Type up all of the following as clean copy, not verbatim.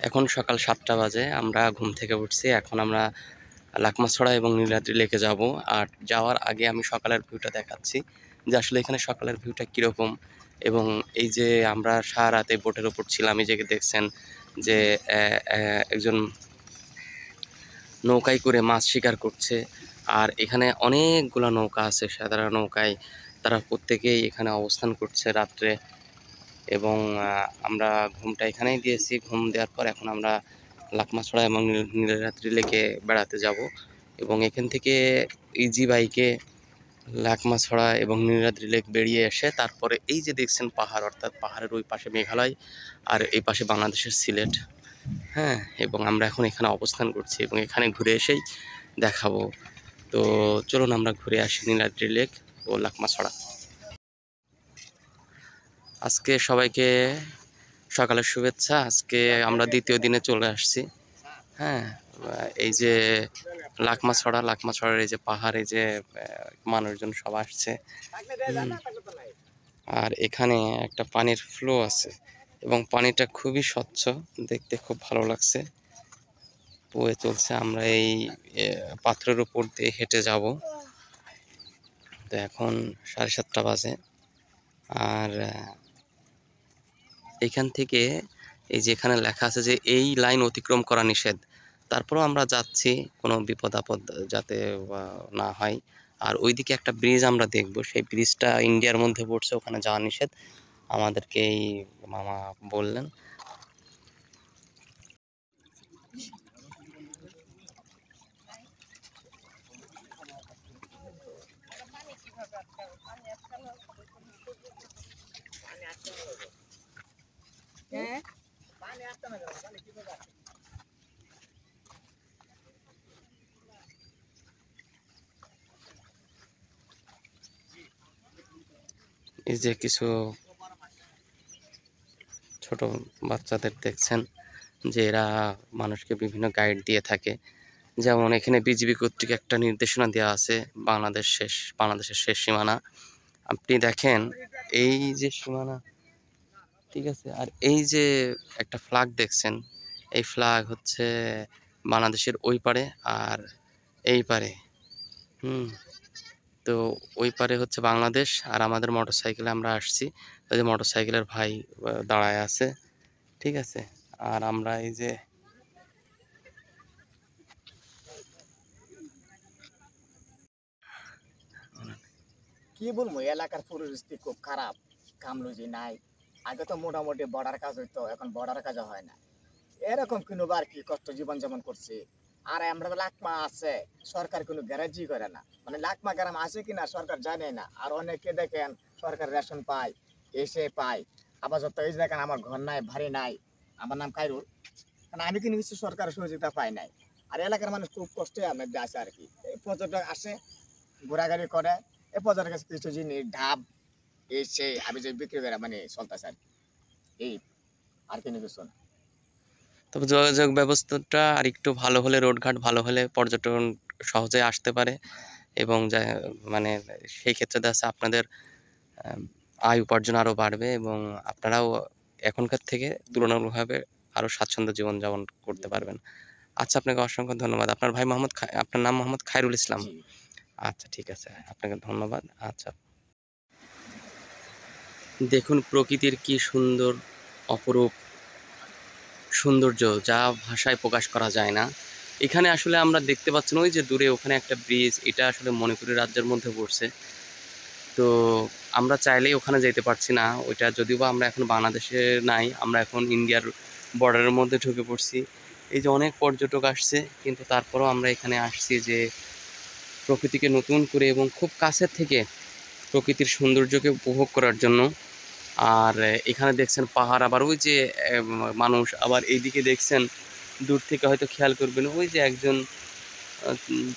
এখন সকাল ৭টা বাজে। আমরা ঘুম থেকে উঠছি। এখন আমরা লাকমাছড়া এবং নীলাদ্রি লেকে যাব। আর যাওয়ার আগে আমি সকালের ভিউটা দেখাচ্ছি যে আসলে এখানে সকালের ভিউটা কীরকম। এবং এই যে আমরা সারারাতে বোটের ওপর ছিলাম, এই যে দেখছেন যে একজন নৌকায় করে মাছ শিকার করছে। আর এখানে অনেকগুলা নৌকা আছে, সাধারণ নৌকায় তারা প্রত্যেকেই এখানে অবস্থান করছে রাত্রে। এবং আমরা ঘুমটা এখানেই দিয়েছি। ঘুম দেওয়ার পর এখন আমরা লাকমাছড়া এবং নীলাদ্রি লেকে বেড়াতে যাব। এবং এখান থেকে ইজি বাইকে লাকমাছড়া এবং নীলাদ্রি লেক বেরিয়ে এসে তারপরে এই যে দেখছেন পাহাড়, অর্থাৎ পাহাড়ের ওই পাশে মেঘালয় আর এই পাশে বাংলাদেশের সিলেট। হ্যাঁ, এবং আমরা এখন এখানে অবস্থান করছি এবং এখানে ঘুরে এসেই দেখাবো। তো চলুন আমরা ঘুরে আসি নীলাদ্রি লেক ও লাকমাছড়া। আজকে সবাইকে সকালের শুভেচ্ছা। আজকে আমরা দ্বিতীয় দিনে চলে আসছি। হ্যাঁ, এই যে লাকমাছড়ার এই যে পাহাড়, এই যে মানুষজন সব আসছে। আর এখানে একটা পানির ফ্লো আছে এবং পানিটা খুবই স্বচ্ছ, দেখতে খুব ভালো লাগছে, বয়ে চলছে। আমরা এই পাথরের উপর দিয়ে হেঁটে যাব। তো এখন 7:30 বাজে। আর এখান থেকে এই যে এখানে লেখা আছে যে এই লাইন অতিক্রম করা নিষেধ, তারপরেও আমরা যাচ্ছি কোনো বিপদ আপদ যাতে না হয়। আর ওইদিকে একটা ব্রিজ আমরা দেখব, সেই ব্রিজটা ইন্ডিয়ার মধ্যে পড়ছে, ওখানে যাওয়া নিষেধ আমাদেরকে এই মামা বললেন। এই যে কিছু ছোট বাচ্চাদের দেখছেন যে এরা মানুষকে বিভিন্ন গাইড দিয়ে থাকে। যেমন এখানে বিজিবি কর্তৃক একটা নির্দেশনা দেওয়া আছে, বাংলাদেশের শেষ সীমানা। আপনি দেখেন এই যে সীমানা, ঠিক আছে। আর এই যে একটা ফ্ল্যাগ দেখছেন, এই ফ্ল্যাগ হচ্ছে বাংলাদেশের ওই পারে আর এই পারে। তো ওই পারে হচ্ছে বাংলাদেশ আর আমাদের মোটরসাইকেলে আমরা আসছি। ওই যে মোটরসাইকেলের ভাই দাঁড়ায় আছে, ঠিক আছে। আর আমরা এই যে কি বলবো, এলাকার পরিস্থিতি খুব খারাপ। কামরুজি নাই। আগে তো মোটামুটি বর্ডার কাজ হইতো, এখন বর্ডার কাজ হয় না। এরকম কিনুবার কি কষ্ট জীবনযাপন করছে। আর আমরা লাকমা আছে, সরকার কোনো গ্যারান্টি করে না, মানে লাকমা গ্রাম আছে কিনা সরকার জানে না। আর অনেকে দেখেন সরকার রেশন পায়, এসে পায়। আবার যত এই যে দেখেন আমার ঘর নাই, বাড়ি নাই। আমার নাম খায়রুল, কারণ আমি কিন্তু কিছু সরকারের সহযোগিতা পাই নাই। আর এলাকার মানুষ খুব কষ্টে আমার আছে আর কি। এই পর্যটক আসে, ঘোরাঘুরি করে। এই পর্যটকের কাছে কিছু জিনিস ঢাব এসে আমি যে বিক্রি করে মানে চলতেছে আর কি। এই আর কিন্তু কিছু না। তবে যোগাযোগ ব্যবস্থাটা আর একটু ভালো হলে, রোডঘাট ভালো হলে পর্যটন সহজে আসতে পারে। এবং মানে সেই ক্ষেত্রে দেখা যাচ্ছে আপনাদের আয় উপার্জন আরও বাড়বে এবং আপনারাও এখনকার থেকে তুলনামূলকভাবে আরও স্বাচ্ছন্দ্য জীবনযাপন করতে পারবেন। আচ্ছা, আপনাকে অসংখ্য ধন্যবাদ। আপনার নাম মোহাম্মদ খায়রুল ইসলাম। জি। আচ্ছা, ঠিক আছে, আপনাকে ধন্যবাদ। আচ্ছা, দেখুন প্রকৃতির কি সুন্দর অপরূপ সৌন্দর্য, যা ভাষায় প্রকাশ করা যায় না। এখানে আসলে আমরা দেখতে পাচ্ছেন ওই যে দূরে ওখানে একটা ব্রিজ, এটা আসলে মণিপুরি রাজ্যের মধ্যে পড়ছে। তো আমরা চাইলেই ওখানে যেতে পারছি না। ওইটা যদিও বা আমরা এখন বাংলাদেশে নাই, আমরা এখন ইন্ডিয়ার বর্ডারের মধ্যে ঢুকে পড়ছি। এই যে অনেক পর্যটক আসছে, কিন্তু তারপরেও আমরা এখানে আসছি যে প্রকৃতিকে নতুন করে এবং খুব কাছের থেকে প্রকৃতির সৌন্দর্যকে উপভোগ করার জন্য। আর এখানে দেখছেন পাহাড়, আবার ওই যে মানুষ, আবার এইদিকে দেখছেন দূর থেকে হয়তো খেয়াল করবেন ওই যে একজন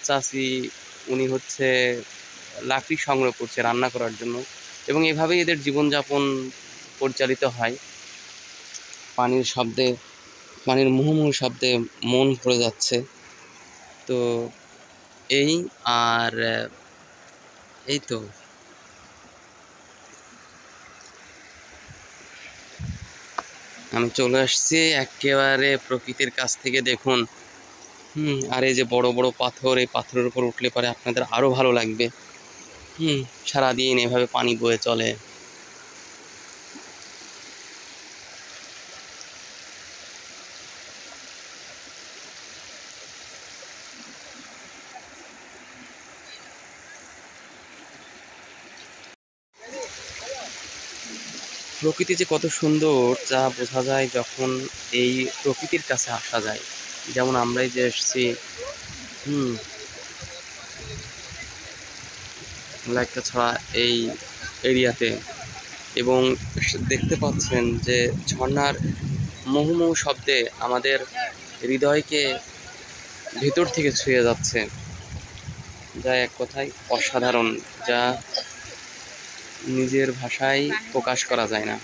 চাচি, উনি হচ্ছে লাকড়ি সংগ্রহ করছে রান্না করার জন্য। এবং এভাবেই এদের জীবনযাপন পরিচালিত হয়। পানির শব্দে, পানির মুহুর্মুহু শব্দে মন ভরে যাচ্ছে। তো এই আর এই তো আমি চলে আসছি একেবারে প্রকৃতির কাছ থেকে, দেখুন। আর এই যে বড় বড় পাথর, এই পাথরের উপর উঠলে পরে আপনাদের আরো ভালো লাগবে। সারাদিন এভাবে পানি বয়ে চলে। প্রকৃতি যে কত সুন্দর যা বোঝা যায় যখন এই প্রকৃতির কাছে আসা যায়। যেমন আমরাই যে এসছি লাইটটা ছড়া এই এরিয়াতে, এবং দেখতে পাচ্ছেন যে ঝর্ণার মুহুর্মুহু শব্দে আমাদের হৃদয়কে ভেতর থেকে ছুঁয়ে যাচ্ছে, যা এক কথায় অসাধারণ, যা নিজের ভাষায় প্রকাশ করা যায় না।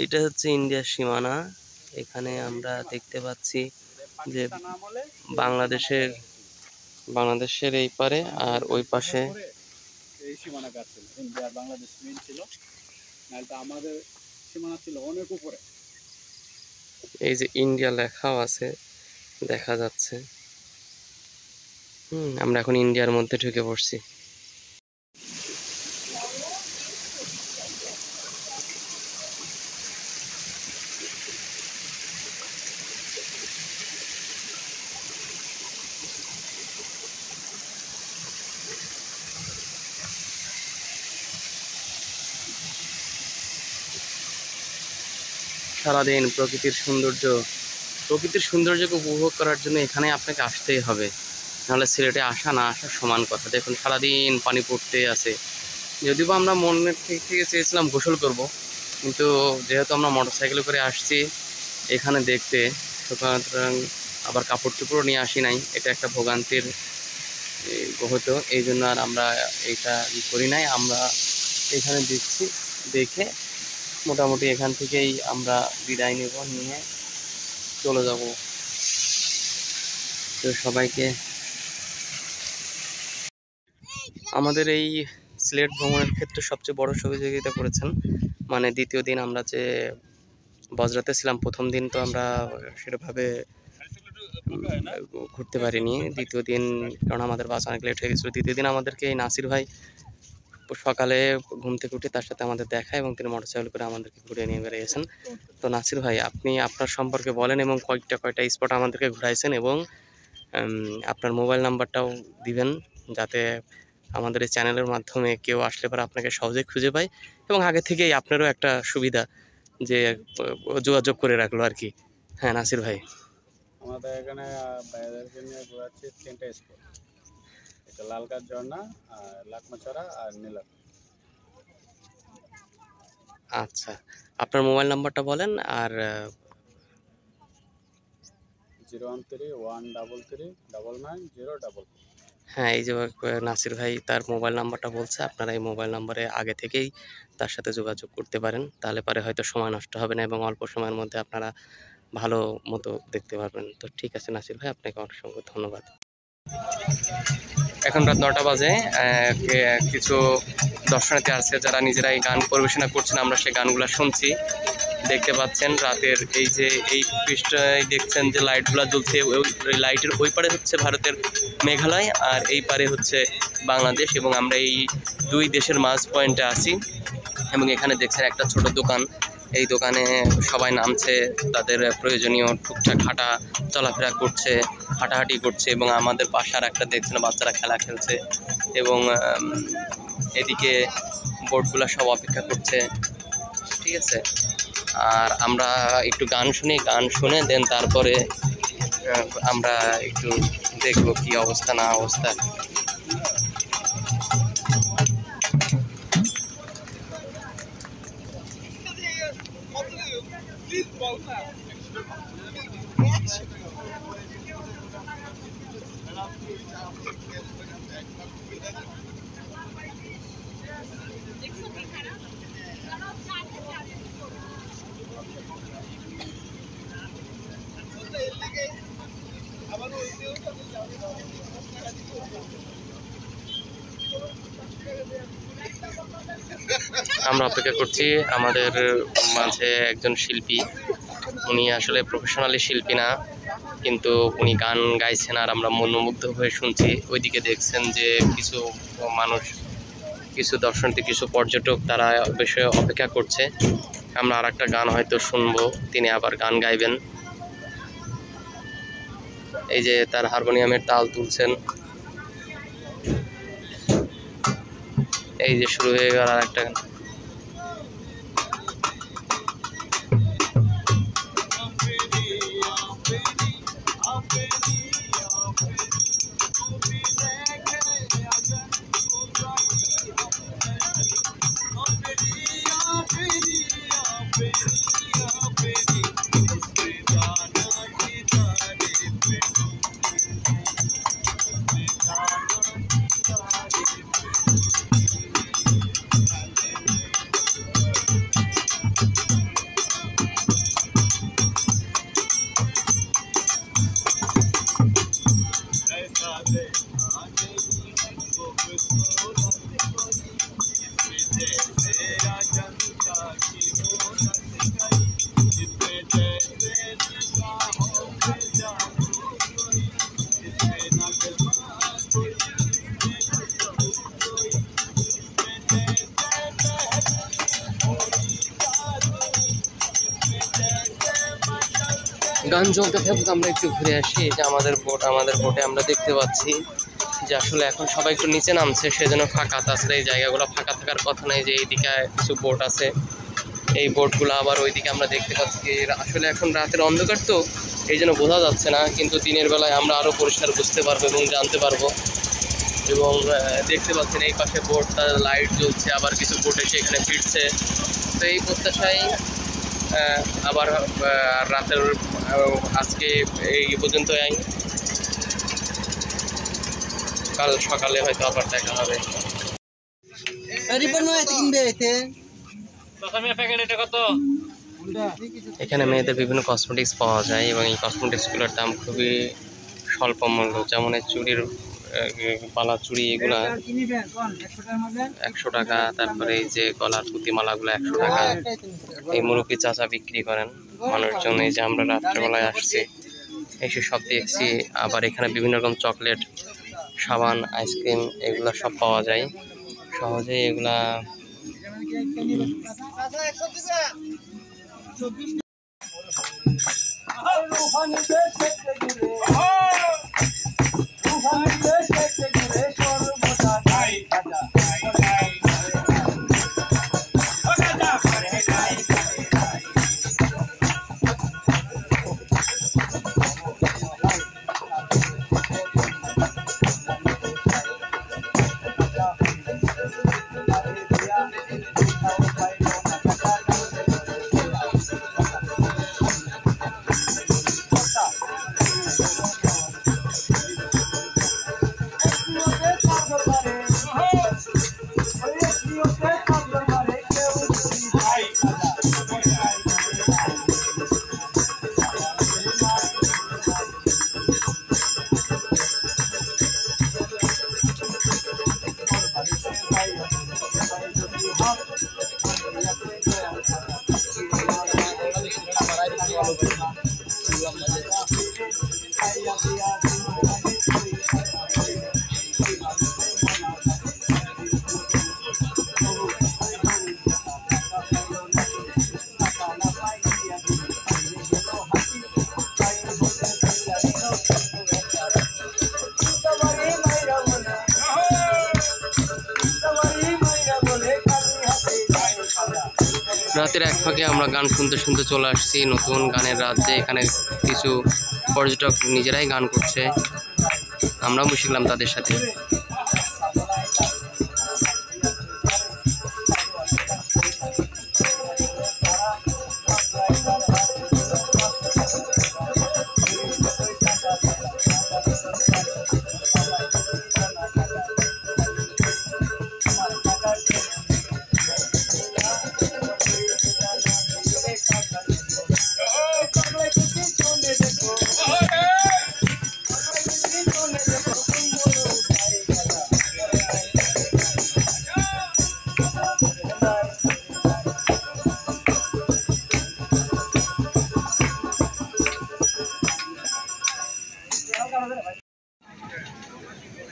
এটা হচ্ছে ইন্ডিয়ার সীমানা। এখানে আমরা দেখতে পাচ্ছি যে বাংলাদেশের এই পারে আর ওই পাশে এই সীমানা কাজ ছিল, ইন্ডিয়া বাংলাদেশ মিল ছিল, নাহলে আমাদের সীমানা ছিল অনেক উপরে। এই যে ইন্ডিয়া লেখাও আছে, দেখা যাচ্ছে। আমরা এখন ইন্ডিয়ার মধ্যে ঢুকে পড়ছি। সারাদিন প্রকৃতির সৌন্দর্যকে উপভোগ করার জন্য এখানে আপনাকে আসতেই হবে, নাহলে সিলেটে আসা না আসা সমান কথা। দেখুন সারাদিন পানি পড়তে আছে। যদিও বা আমরা মনের থেকে চেয়েছিলাম গোসল করব, কিন্তু যেহেতু আমরা মোটরসাইকেলে করে আসছি এখানে দেখতে, সুতরাং আবার কাপড় চোপড়ও নিয়ে আসি নাই। এটা একটা ভোগান্তির হতো, এই জন্য আর আমরা এটা করি নাই। আমরা এখানে দেখে মোটামুটি এখান থেকেই আমরা বিদায় নেব, নিয়ে চলে যাব। তো সবাইকে আমাদের এই সিলেট ভ্রমণের ক্ষেত্রে সবচেয়ে বড় সহযোগিতা করেছেন, মানে দ্বিতীয় দিন আমরা যে বজরাতে ছিলাম, প্রথম দিন তো আমরা সেভাবে ঘুরতে পারিনি। দ্বিতীয় দিন, কারণ আমাদের বাস অনেক লেট হয়ে গেছিলো, দ্বিতীয় দিন আমাদেরকে এই নাসির ভাই সকালে ঘুম থেকে উঠে তার সাথে আমাদের দেখা, এবং তিনি মোটরসাইকেল করে আমাদেরকে ঘুরে নিয়ে বেরিয়েছেন। তো নাসির ভাই, আপনি আপনার সম্পর্কে বলেন এবং কয়টা স্পট আমাদেরকে ঘুরাইছেন, এবং আপনার মোবাইল নাম্বারটাও দিবেন, যাতে আমাদের এই চ্যানেলের মাধ্যমে কেউ আসলে পরে আপনাকে সহজে খুঁজে পায়, এবং আগে থেকেই আপনারও একটা সুবিধা যে যোগাযোগ করে রাখলো আর কি। হ্যাঁ নাসির ভাই, আমাদের এখানে বাইরেদেরকে নিয়ে ঘোরাচ্ছি 3টা স্পট। এটা লালকার ঝর্ণা, আর লাকমাছড়া, আর নীলা। আচ্ছা, আপনার মোবাইল নাম্বারটা বলেন। আর 013-133-99-044। হ্যাঁ, এই যে নাসির ভাই তার মোবাইল নাম্বারটা বলছে, আপনারা এই মোবাইল নাম্বারে আগে থেকেই তার সাথে যোগাযোগ করতে পারেন, তাহলে পরে হয়তো সময় নষ্ট হবে না, এবং অল্প সময়ের মধ্যে আপনারা ভালো মতো দেখতে পারবেন। তো ঠিক আছে নাসির ভাই, আপনাকে অসংখ্য ধন্যবাদ। এখন রাত 9টা বাজে। কিছু দর্শনার্থী আছে যারা নিজেরাই গান পরিবেশনা করছেন, আমরা সেই গানগুলো শুনছি। দেখতে পাচ্ছেন রাতের এই পৃষ্ঠায় দেখছেন যে লাইটগুলো জ্বলছে, ওই লাইটের ওই পারে হচ্ছে ভারতের মেঘালয়, আর এই পারে হচ্ছে বাংলাদেশ, এবং আমরা এই দুই দেশের মাঝ পয়েন্টে আছি। এবং এখানে দেখছেন একটা ছোট দোকান, এই দোকানে সবাই নামছে, তাদের প্রয়োজনীয় টুকটাক চলাফেরা করছে, হাঁটাহাঁটি করছে, এবং আমাদের পাশার একটা দেখছেন বাচ্চারা খেলা খেলছে, এবং এদিকে বোটগুলো সব অপেক্ষা করছে। ঠিক আছে, আর আমরা একটু গান শুনে দেন তারপরে আমরা একটু দেখবো কি অবস্থা না অবস্থা। আমরা অপেক্ষা করছি আমাদের মাঝে একজন শিল্পী, উনি আসলে প্রফেশনালি শিল্পী না, কিন্তু উনি গান গাইছেন আর আমরা মনোমুগ্ধ হয়ে শুনছি। ওইদিকে দেখছেন যে কিছু মানুষ, কিছু দর্শনার্থী, কিছু পর্যটক তারা বিষয়ে অপেক্ষা করছে। আমরা আর একটা গান হয়তো শুনবো, তিনি আবার গান গাইবেন। এই যে তার হারমোনিয়ামের তাল তুলছেন, এই যে শুরু হয়ে গেল আর একটা গান। গান চলতে থাকুক, আমরা একটু ঘুরে আসি। এই যে আমাদের বোটে আমরা দেখতে পাচ্ছি যে আসলে এখন সবাই একটু নিচে নামছে, সেজন্য ফাঁকা। তাছাড়া এই জায়গাগুলো ফাঁকা থাকার কথা নেই, যে এইদিকে কিছু বোট আছে, এই বোটগুলো আবার ওইদিকে আমরা দেখতে পাচ্ছি। আসলে এখন রাতের অন্ধকার তো এই জন্য বোঝা যাচ্ছে না, কিন্তু দিনের বেলায় আমরা আরও পরিষ্কার বুঝতে পারবো এবং জানতে পারবো। এবং দেখতে পাচ্ছেন এই পাশে বোটটা লাইট জ্বলছে, আবার কিছু বোট এসে এখানে ফিরছে। তো এই প্রত্যাশায় আবার রাতের আজকে এই পর্যন্তই, কাল সকালে হয়তো আবার দেখা হবে। এখানে মেয়েদের বিভিন্ন কসমেটিক্স পাওয়া যায় এবং এই কসমেটিক্সগুলোর দাম খুবই স্বল্প মূল্য। যেমন এই চুড়ির পালা চুড়ি, এগুলা 100 টাকা। তারপরে এই যে গলার পুঁতিমালাগুলো 100 টাকা। এই মুরব্বি চাচা বিক্রি করেন মানুষজন। এই যে আমরা রাত্রেবেলায় আসছি, এসে সব দেখছি। আবার এখানে বিভিন্ন রকম চকলেট, সাবান, আইসক্রিম এগুলো সব পাওয়া যায় সহজেই। এগুলা রাতের এক ফাঁকে আমরা গান শুনতে শুনতে চলে আসছি নতুন গানের রাজ্যে। এখানে কিছু পর্যটক নিজেরাই গান করছে, আমরাও মিশলাম তাদের সাথে।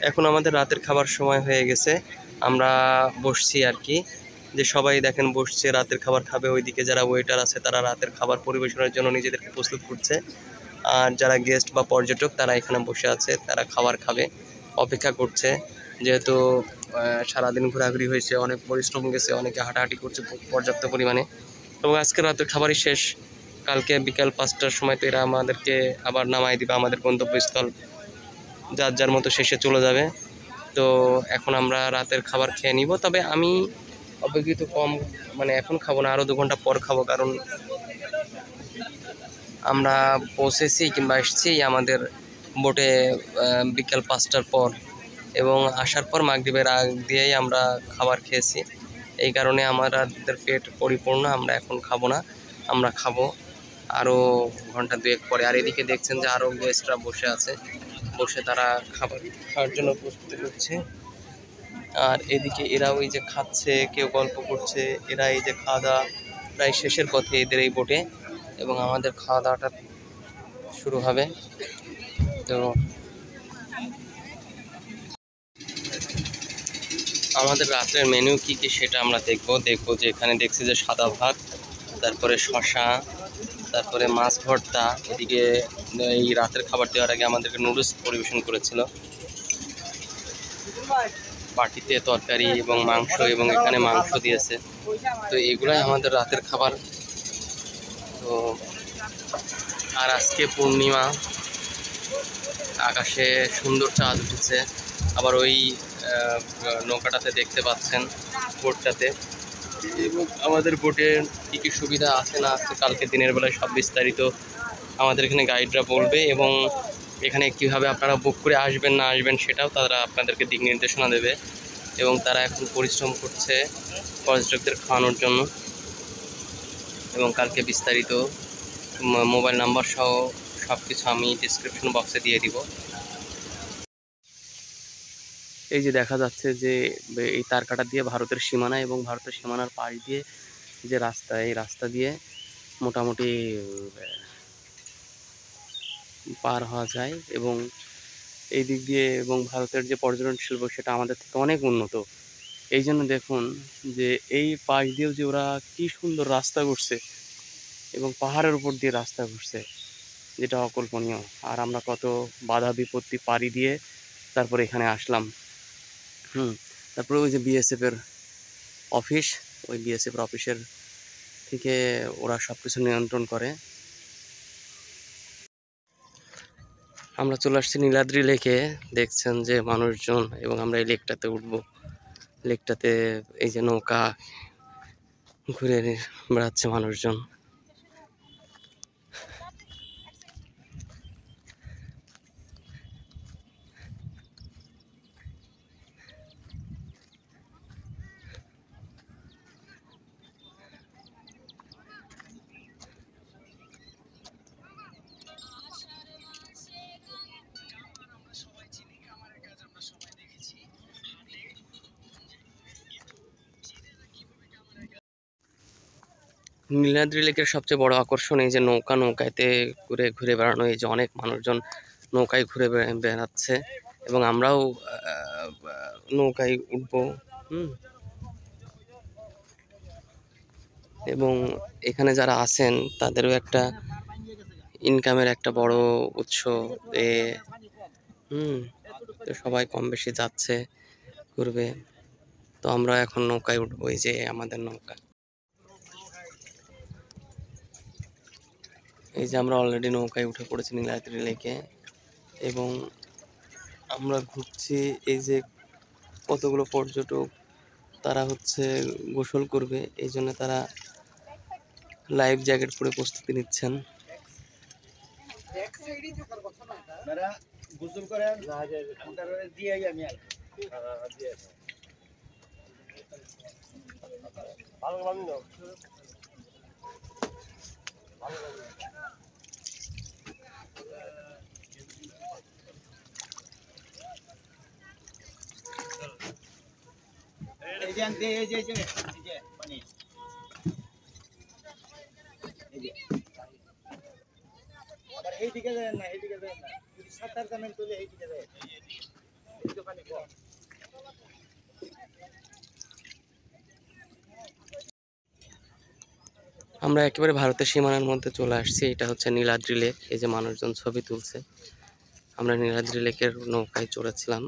এখন আমাদের রাতের খাবার সময় হয়ে গেছে, আমরা বসছি আর কি, যে সবাই দেখেন বসছে রাতের খাবার খাবে। ওইদিকে যারা ওয়েটার আছে তারা রাতের খাবার পরিবেশনের জন্য নিজেদেরকে প্রস্তুত করছে, আর যারা গেস্ট বা পর্যটক তারা এখানে বসে আছে, তারা খাবার খাবে, অপেক্ষা করছে। যেহেতু সারাদিন ঘোরাঘুরি হয়েছে, অনেক পরিশ্রম গেছে, অনেকে হাঁটাহাঁটি করছে পর্যাপ্ত পরিমাণে, এবং আজকে রাতের খাবারই শেষ। কালকে বিকাল 5টার সময় তো এরা আমাদেরকে আবার নামাই দিবে আমাদের গন্তব্যস্থল, যার যার মতো শেষে চলে যাবে। তো এখন আমরা রাতের খাবার খেয়ে নিব, তবে আমি অপেক্ষিত কম, মানে এখন খাবো না, আরও 2 ঘন্টা পর খাবো, কারণ আমরা পৌঁছেছি কিংবা এসেছি আমাদের বোটে বিকাল 5টার পর, এবং আসার পর মাগরিবের আগ দিয়েই আমরা খাবার খেয়েছি। এই কারণে আমাদের পেট পরিপূর্ণ, আমরা এখন খাবো না, আমরা খাবো আরও ঘন্টা 2 পরে। আর এদিকে দেখছেন যে আরও গেস্টরা বসে আছে, বসে তারা খাবার খাওয়ার জন্য প্রস্তুতি করছে। আর এদিকে এরা ওই যে খাচ্ছে, কেউ গল্প করছে, এরা এই যে খাওয়া দাওয়া প্রায় শেষের পথে এদের এই বোটে, এবং আমাদের খাওয়া দাওয়াটা শুরু হবে। তো আমাদের রাতের মেনু কি কি সেটা আমরা দেখবো যে এখানে দেখছি যে সাদা ভাত, তারপরে শশা, তারপরে মাছ ভর্তা। এদিকে এই রাতের খাবার দেওয়ার আগে আমাদেরকে নুডলস পরিবেশন করেছিল, বাটিতে তরকারি এবং মাংস, এবং এখানে মাংস দিয়েছে। তো এগুলাই আমাদের রাতের খাবার। তো আর আজকে পূর্ণিমা, আকাশে সুন্দর চাঁদ উঠেছে। আবার ওই নৌকাটাতে দেখতে পাচ্ছেন, বোটটাতে, এবং আমাদের বোটে কী কী সুবিধা আছে না আছে কালকে দিনের বেলায় সব বিস্তারিত আমাদের এখানে গাইডরা বলবে, এবং এখানে কিভাবে আপনারা বুক করে আসবেন না আসবেন সেটাও তারা আপনাদেরকে দিক নির্দেশনা দেবে। এবং তারা এখন পরিশ্রম করছে পর্যটকদের খাওয়ানোর জন্য, এবং কালকে বিস্তারিত মোবাইল নাম্বার সহ সব কিছু আমি ডিসক্রিপশন বক্সে দিয়ে দিব। এই যে দেখা যাচ্ছে যে এই তারকাটা দিয়ে ভারতের সীমানা, এবং ভারতের সীমানার পাশ দিয়ে যে রাস্তা, এই রাস্তা দিয়ে মোটামুটি পার হওয়া যায়, এবং এই দিক দিয়ে, এবং ভারতের যে পর্যটন শিল্প সেটা আমাদের থেকে অনেক উন্নত। এই জন্য দেখুন যে এই পাশ দিয়েও যে ওরা কি সুন্দর রাস্তা করছে, এবং পাহাড়ের উপর দিয়ে রাস্তা করছে, যেটা অকল্পনীয়। আর আমরা কত বাধা বিপত্তি পাড়ি দিয়ে তারপরে এখানে আসলাম। তারপরে ওই যে বিএসএফের অফিস, ওই বিএসএফের অফিসের থেকে ওরা সব কিছু নিয়ন্ত্রণ করে। আমরা চলে আসছি নীলাদ্রি লেকে, দেখছেন যে মানুষজন, এবং আমরা এই লেকটাতে উঠবো। লেকটাতে এই যে নৌকা ঘুরে বেড়াচ্ছে মানুষজন। নীলাদ্রি লেকের সবচেয়ে বড় আকর্ষণ এই যে নৌকাতে ঘুরে ঘুরে বেড়ানো। এই যে অনেক মানুষজন নৌকায় ঘুরে বেড়াচ্ছে, এবং আমরাও নৌকায় উঠবো। এবং এখানে যারা আছেন তাদেরও একটা ইনকামের একটা বড় উৎস। এ তো সবাই কম বেশি যাচ্ছে, ঘুরবে। তো আমরা এখন নৌকায় উঠবো, এই যে আমাদের নৌকা। এই যে আমরা অলরেডি নৌকায় উঠে পড়েছি নীলাদ্রি লেকে, এবং আমরা ঘুরছি। এই যে কতগুলো পর্যটক, তারা হচ্ছে গোসল করবে, এই জন্য তারা লাইফ জ্যাকেট পরে প্রস্তুতি নিচ্ছেন। আমরা একেবারে ভারতের সীমানার মধ্যে চলে আসছি। এটা হচ্ছে নীলাদ্রি লেক। এই যে মানুষজন ছবি তুলছে। আমরা নীলাদ্রি লেকের নৌকায় চড়েছিলাম।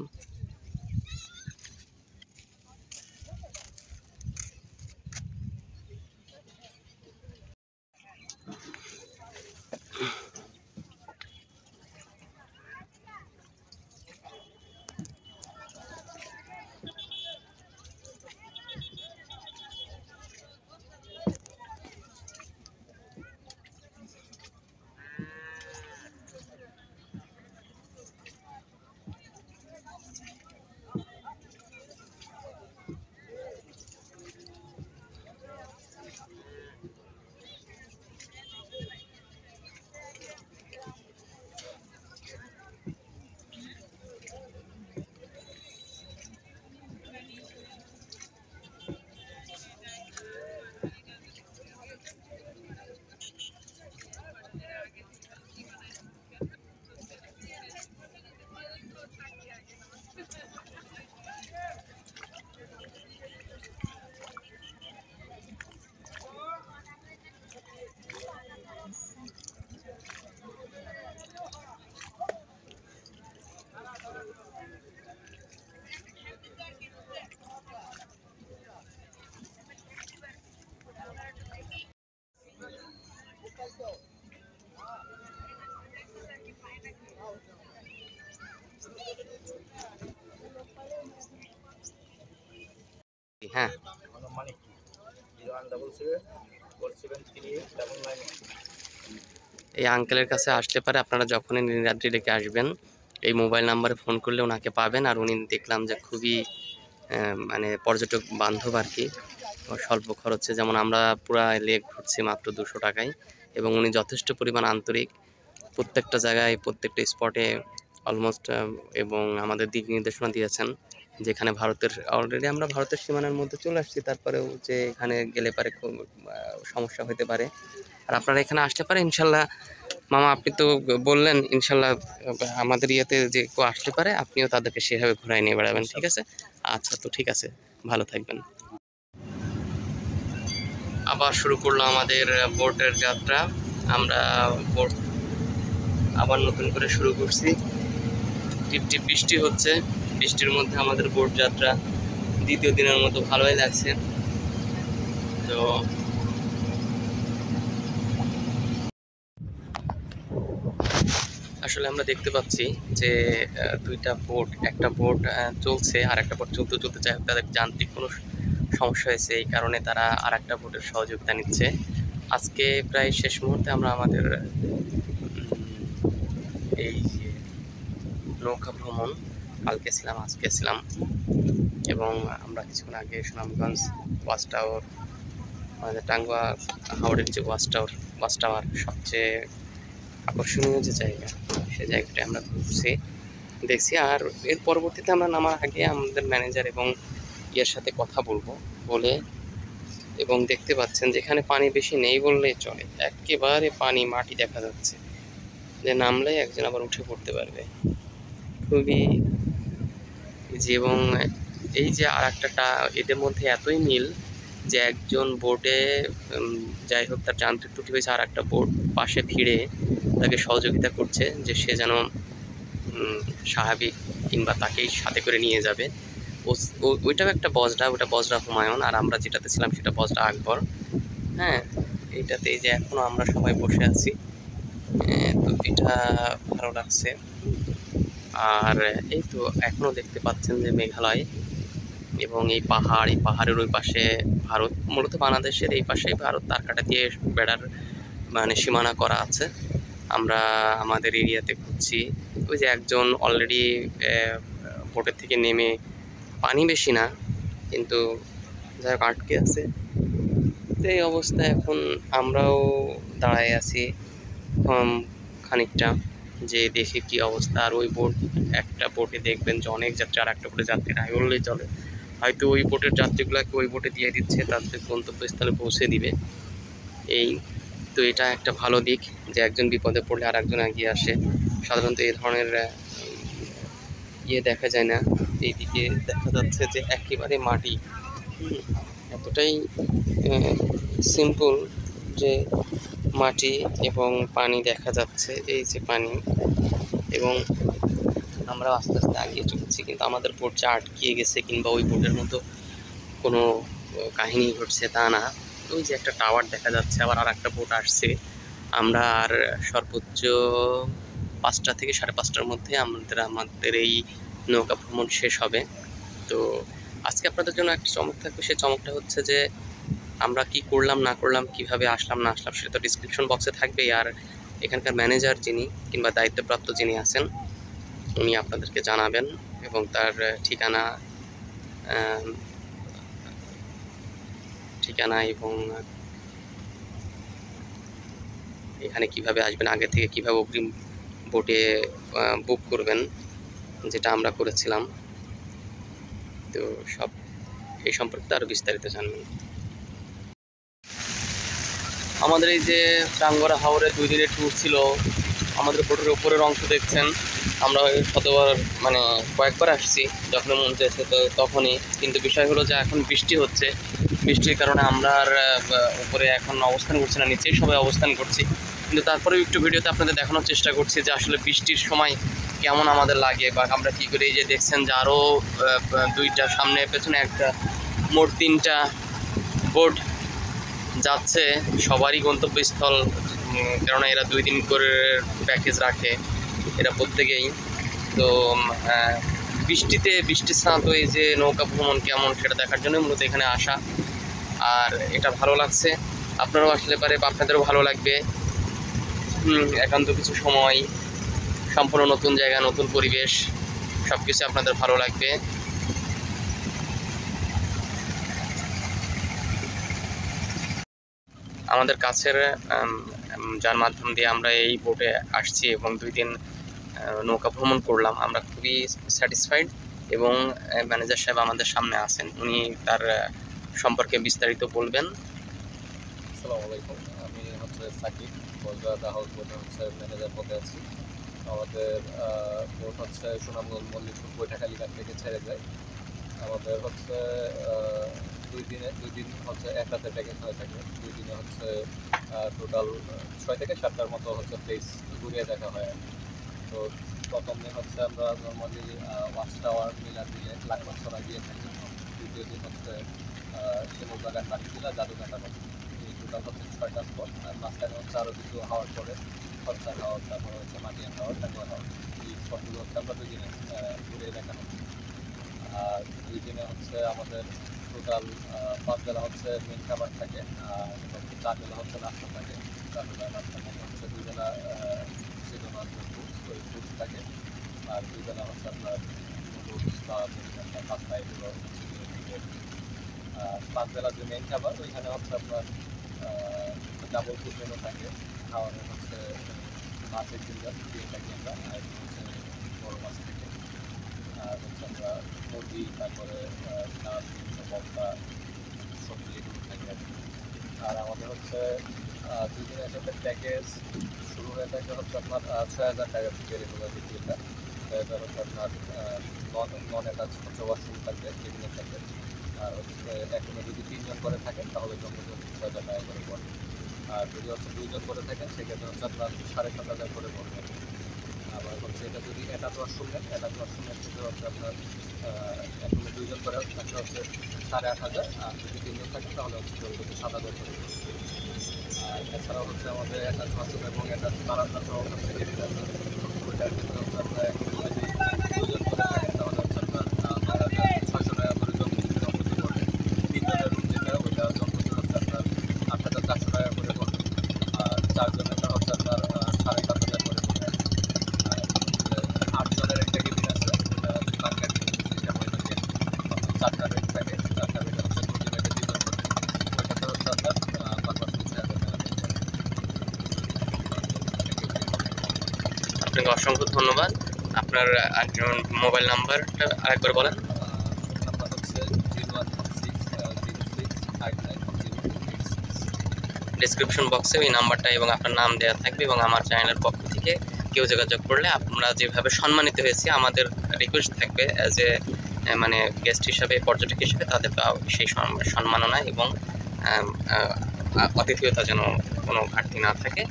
হ্যাঁ, এই আঙ্কেলের কাছে আসতে পারে। আপনারা যখনই নীলাদ্রি লেকে আসবেন এই মোবাইল নাম্বারে ফোন করলে ওনাকে পাবেন। আর উনি দেখলাম যে খুবই মানে পর্যটক বান্ধব আর কি, স্বল্প খরচে। যেমন আমরা পুরা লেক ঘুরছি মাত্র 200 টাকায়, এবং উনি যথেষ্ট পরিমাণ আন্তরিক। প্রত্যেকটা জায়গায় প্রত্যেকটা স্পটে অলমোস্ট এবং আমাদের দিক নির্দেশনা দিয়েছেন, যেখানে ভারতের অলরেডি আমরা ভারতের সীমানার মধ্যে চলে আসছি, তারপরেও যে এখানে গেলে পারে খুব সমস্যা হতে পারে। আর আপনারা এখানে আসতে পারে ইনশাল্লাহ। মামা আপনি তো বললেন ইনশাল্লাহ আমাদের ইয়েতে যে কেউ আসতে পারে, আপনিও তাদেরকে সেভাবে ঘুরাই নিয়ে বেড়াবেন, ঠিক আছে? আচ্ছা, তো ঠিক আছে, ভালো থাকবেন। আবার শুরু করলো আমাদের বোটের যাত্রা। আমরা বোট আবার নতুন করে শুরু করছি। টিপ টিপ বৃষ্টি হচ্ছে, বৃষ্টির মধ্যে আমাদের বোট যাত্রা দ্বিতীয় দিনের মতো ভালোই লাগছে। তো আসলে আমরা দেখতে পাচ্ছি যে দুইটা বোট, একটা বোট চলছে আর একটা বোট চলতে চলতে যাই হোক তাদের যান্ত্রিক কোনো সমস্যা হয়েছে, এই কারণে তারা আর একটা বোটের সহযোগিতা নিচ্ছে। আজকে প্রায় শেষ মুহূর্তে আমরা আমাদের এই নৌকা ভ্রমণ, কালকে ছিলাম আজকে ছিলাম, এবং আমরা কিছুক্ষণ আগে সুনামগঞ্জ ওয়াচ টাওয়ার, আমাদের টাঙ্গুয়া হাওড়ের যে ওয়াচ টাওয়ার সবচেয়ে আকর্ষণীয় যে জায়গা, সেই জায়গাটা আমরা ঘুরছি দেখছি। আর এর পরবর্তীতে আমরা নামার আগে আমাদের ম্যানেজার এবং ইয়ের সাথে কথা বলে, এবং দেখতে পাচ্ছেন যেখানে পানি বেশি নেই বললেই চলে, একেবারে পানি মাটি দেখা যাচ্ছে, যে নামলে একজন আবার উঠে পড়তে পারবে খুবই। এবং এই যে আর একটা, এদের মধ্যে এতই মিল যে একজন বোটে যাই হোক তার যান্ত্রিক ত্রুটি হয়েছে, আর একটা বোট পাশে ফিরে তাকে সহযোগিতা করছে যে সে যেন স্বাভাবিক কিংবা তাকেই সাথে করে নিয়ে যাবে। ওইটাও একটা বজরা, ওটা বজরা হুমায়ুন, আর আমরা যেটাতে ছিলাম সেটা বজরা আকবর। হ্যাঁ, এইটাতে এই যে এখনও আমরা সবাই বসে আছি, তো এটা ভালো লাগছে। আর এই তো এখনও দেখতে পাচ্ছেন যে মেঘালয় এবং এই পাহাড়ের ওই পাশে ভারত, মূলত বাংলাদেশের এই পাশে ভারত তার কাটা দিয়ে বেড়ার মানে সীমানা করা আছে। আমরা আমাদের এরিয়াতে ঘুরছি। ওই যে একজন অলরেডি বোটের থেকে নেমে, পানি বেশি না কিন্তু যাই হোক আটকে আছে। এই অবস্থায় এখন আমরাও দাঁড়ায় আছি খানিকটা, যে দেখে কি অবস্থা। আর ওই একটা বোটে দেখবেন যে অনেক যাত্রী, আর একটা বোটে যাত্রী নাই বললেই চলে। হয়তো ওই বোটের যাত্রীগুলোকে ওই বোটে দিয়ে দিচ্ছে, তাদের গন্তব্যস্থলে পৌঁছে দিবে। এই তো এটা একটা ভালো দিক যে একজন বিপদে পড়লে আর একজন এগিয়ে আসে। সাধারণত এই ধরনের ইয়ে দেখা যায় না, এইদিকে দেখা যাচ্ছে যে একেবারে মাটি। এতটাই সিম্পল যে মাটি এবং পানি দেখা যাচ্ছে, এই যে পানি, এবং আমরা আস্তে আস্তে আগিয়ে চলছি, কিন্তু আমাদের বোট যে আটকিয়ে গেছে কিংবা ওই বোটের মতো কোনো কাহিনী ঘটছে তা না। ওই যে একটা টাওয়ার দেখা যাচ্ছে, আবার আর একটা বোট আসছে। আমরা আর সর্বোচ্চ 5টা থেকে 5:30টার মধ্যে আমাদের এই নৌকা ভ্রমণ শেষ হবে। তো আজকে আপনাদের জন্য একটা চমক থাকবে, সেই চমকটা হচ্ছে যে আমরা কি করলাম না করলাম, কিভাবে আসলাম না আসলাম, সেটা তো ডিসক্রিপশন বক্সে থাকবেই। আর এখানকার ম্যানেজার যিনি কিংবা দায়িত্বপ্রাপ্ত যিনি আছেন উনি আপনাদেরকে জানাবেন, এবং তার ঠিকানা এবং এখানে কিভাবে আসবেন, আগে থেকে কিভাবে অগ্রিম বোটে বুক করবেন, যেটা আমরা করেছিলাম। তো সব এই সম্পর্কে আরও বিস্তারিত জানবেন। আমাদের এই যে টাঙ্গরা হাওরে 2 দিনের ট্যুর ছিল, আমাদের বোটের উপরের অংশ দেখছেন। আমরা শতবার মানে কয়েকবার আসছি, যখন মন চেয়েছে তো তখনই। কিন্তু বিষয় হলো যে এখন বৃষ্টি হচ্ছে, বৃষ্টির কারণে আমরা আর উপরে এখন অবস্থান করছি না, নিচেই সবাই অবস্থান করছি। কিন্তু তারপরেও একটু ভিডিওতে আপনাদের দেখানোর চেষ্টা করছি যে আসলে বৃষ্টির সময় কেমন আমাদের লাগে বা আমরা কী করে। এই যে দেখছেন যে আরও 2টা সামনে পেছনে একটা, মোট 3টা বোট যাচ্ছে, সবারই গন্তব্যস্থল। কেননা এরা 2 দিন করে প্যাকেজ রাখে এরা প্রত্যেকেই। তো বৃষ্টির স্নাত এই যে নৌকা ভ্রমণ কেমন সেটা দেখার জন্য মূলত এখানে আসা। আর এটা ভালো লাগছে, আপনারাও আসলে পারে বা আপনাদেরও ভালো লাগবে। একান্ত কিছু সময়, সম্পূর্ণ নতুন জায়গা, নতুন পরিবেশ, সব কিছু আপনাদের ভালো লাগবে। আমাদের কাছের যার মাধ্যম দিয়ে আমরা এই বোটে আসছি এবং 2 দিন নৌকা ভ্রমণ করলাম, আমরা খুবই স্যাটিসফাইড। এবং ম্যানেজার সাহেব আমাদের সামনে আছেন, উনি তার সম্পর্কে বিস্তারিত বলবেন। আসসালামু আলাইকুম, আমি হচ্ছে সাকিব, বজরা হাউস বোটে হচ্ছে ম্যানেজার পদে আছি। আমাদের বোট হচ্ছে সুনামগঞ্জ মল্লিকপুর বৈঠাখালী ঘাট থেকে ছেড়ে যায়। আমাদের হচ্ছে 2 দিন হচ্ছে 1 রাতের প্যাকেজ হয়ে থাকে। 2 দিনে হচ্ছে টোটাল 6 থেকে 7টার মতো হচ্ছে প্লেস ঘুরিয়ে দেখা হয়। তো প্রথম দিন হচ্ছে আমরা নর্মালি ওয়াচ টাওয়ার, মিলার দিলে লাকমাছড়া গিয়ে থাকি। দ্বিতীয় দিন হচ্ছে শিমুলবাগান, বাড়িটিলা, জাদুঘাটা নদী। এই টোটাল হচ্ছে 6টা স্পট। আর মাঝখানে হচ্ছে আরও কিছু হাওয়ার পরে, খরচা হাওয়ার, তারপরে হচ্ছে মাটিয়া হাওয়ার, টাঙ্গুয়া হাওয়ার। এই স্পটগুলো হচ্ছে আমরা 2 দিনে ঘুরিয়ে দেখানো। আর 2 দিনে হচ্ছে আমাদের টোটাল 5 বেলা হচ্ছে মেন খাবার থাকে, আর হচ্ছে 4 বেলা হচ্ছে নাস্তা থাকে। 4 বেলা নাস্তার মধ্যে হচ্ছে 2 বেলা সিজনাল ফ্রুটস থাকে, আর 2 বেলা হচ্ছে আপনার নুডলস বা পাস্তা এগুলো হচ্ছে। আর 5 বেলা যে মেন খাবার, ওইখানে হচ্ছে আপনার ডাবল ফুড মেনু থাকে। খাওয়ানো হচ্ছে মাছের জিঞ্জার দিয়ে থাকি আমরা, আর হচ্ছে বড় মাছ থাকে। আর হচ্ছে আমরা মুরগি, তারপরে ডাল, ভর্তা, সবজি এগুলো থাকে আর কি। আর আমাদের হচ্ছে 2 দিনের সাথে প্যাকেজ শুরু হয়ে থাকে হচ্ছে আপনার 6,000 টাকা থেকে রেগুলার বিক্রিটা। 6,000 হচ্ছে আপনার নন অ্যাটাচ হচ্ছে ওয়াশরুম থাকবে, কেবিনের থাকবে। আর হচ্ছে এখনো যদি 3 জন করে থাকেন তাহলে জন্য হচ্ছে 6,000 টাকা করে পড়ে। আর যদি হচ্ছে 2 জন করে থাকেন সেক্ষেত্রে হচ্ছে আপনার 7,500 করে পড়বে। আবার হচ্ছে এটা যদি অ্যাটাচ ওয়াশরুম নেন, অ্যাটাচ ওয়াশরুমের ক্ষেত্রে হচ্ছে আপনার এখনো 2 জন করে থাকলে হচ্ছে 8,500। আর যদি 3 জন থাকেন তাহলে হচ্ছে 7,000 করে। আর এছাড়াও হচ্ছে আমাদের অ্যাটাচ ওয়াশরুম এবং অ্যাটাচ বারান্দা সহ হচ্ছে কেবিন আছে। ওইটার ক্ষেত্রে হচ্ছে আপনার যদি 2 জন করে থাকেন তাহলে হচ্ছে আপনার 9,600 টাকা করে জনপ্রতি পড়বে। 3 জনের রুম যেটা, ওইটা জনপ্রতি হচ্ছে আপনার 8,400 টাকা করে পড়বে। আর 4 জনেরটা হচ্ছে আপনার 7,500 করে পড়বে। আর 8 জনের একটা কেবিন আছে, ওটা বাংলা কেবিন সিস্টেম হয়ে থাকে। 4টা বেড থাকে, 4টা বেডে হচ্ছে 2 বেডে 2 জন করে। ওইটাতে হচ্ছে আপনার পার পার্সন 6,000 টাকা দিয়ে পড়ে। আপনাকে অসংখ্য ধন্যবাদ। আপনার মোবাইল নাম্বারটা আরেকবার বলেন। ফোন নাম্বার হচ্ছে 01606590286। ডিসক্রিপশন বক্সে ওই নাম্বারটা এবং আপনার নাম দেওয়া থাকবে, এবং আমার চ্যানেলের পক্ষ থেকে কেউ যোগাযোগ করলে আমরা যেভাবে সম্মানিত হয়েছি, আমাদের রিকোয়েস্ট থাকবে যে মানে গেস্ট হিসাবে, পর্যটক হিসেবে তাদেরকে সেই সম্মাননা এবং আতিথেয়তা যেন কোনো ঘাটতি না থাকে।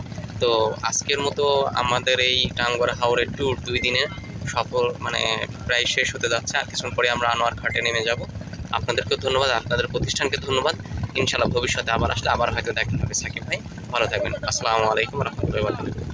তো আজকের মতো আমাদের এই টাঙ্গুয়ার হাওরের ট্যুর 2 দিনের সফল মানে প্রায় শেষ হতে যাচ্ছে। আর কিছুক্ষণ পরে আমরা আনোয়ার ঘাটে নেমে যাব। আপনাদেরকেও ধন্যবাদ, আপনাদের প্রতিষ্ঠানকে ধন্যবাদ। ইনশাআল্লাহ ভবিষ্যতে আবার আসলে আবার হয়তো দেখা হবে। সাকিব ভাই ভালো থাকবেন। আসসালামু আলাইকুম ওয়া রাহমাতুল্লাহি ওয়া বারাকাতুহু।